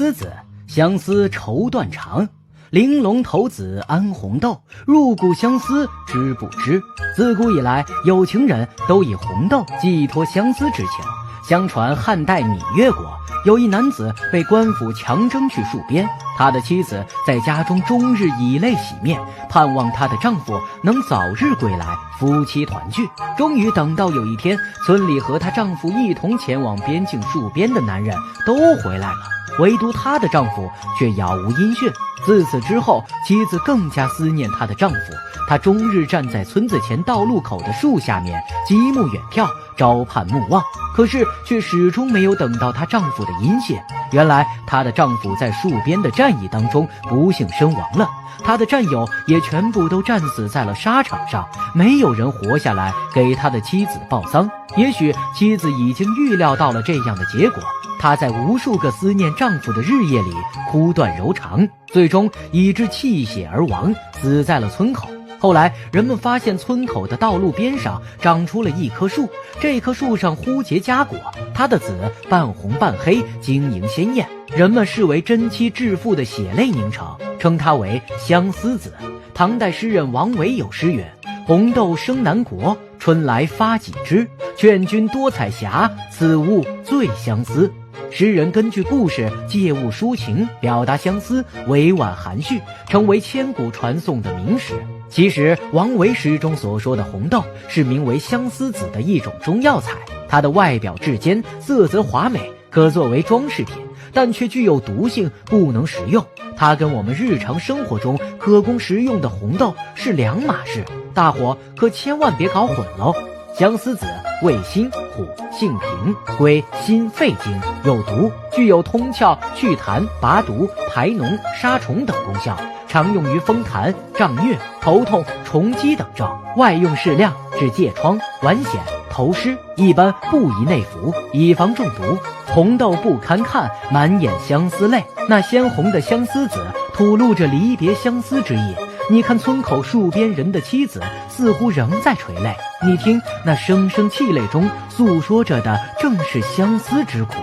思子，相思愁断肠。玲珑骰子安红豆，入骨相思知不知？自古以来，有情人都以红豆寄托相思之情。相传汉代芈月国，有一男子被官府强征去戍边，他的妻子在家中终日以泪洗面，盼望她的丈夫能早日归来，夫妻团聚。终于等到有一天，村里和她丈夫一同前往边境戍边的男人都回来了，唯独她的丈夫却杳无音讯。自此之后，妻子更加思念她的丈夫，她终日站在村子前道路口的树下面，极目远眺，朝盼暮望，可是却始终没有等到她丈夫的音信。原来她的丈夫在戍边的战役当中不幸身亡了，她的战友也全部都战死在了沙场上，没有人活下来给她的妻子报丧。也许妻子已经预料到了这样的结果，她在无数个思念丈夫的日夜里哭断柔肠，最终以致气血而亡，死在了村口。后来人们发现村口的道路边上长出了一棵树，这棵树上忽结佳果，它的籽半红半黑，晶莹鲜艳，人们视为真妻致富的血泪凝成，称它为相思子。唐代诗人王维有诗云：红豆生南国，春来发几枝，劝君多采柙，此物最相思。诗人根据故事借物抒情，表达相思，委婉含蓄，成为千古传颂的名诗。其实王维诗中所说的红豆是名为相思子的一种中药材，它的外表至坚，色泽华美，可作为装饰品，但却具有毒性，不能食用。它跟我们日常生活中可供食用的红豆是两码事，大伙可千万别搞混喽。相思子味辛苦，性平，归心肺经，有毒，具有通窍、祛痰、拔毒、排脓、杀虫等功效，常用于风痰、胀疟、头痛、虫积等症，外用适量，治疥疮、脘癣、头湿，一般不宜内服，以防中毒。红豆不堪看，满眼相思泪。那鲜红的相思子吐露着离别相思之意。你看村口戍边人的妻子似乎仍在垂泪，你听那声声泣泪中诉说着的正是相思之苦。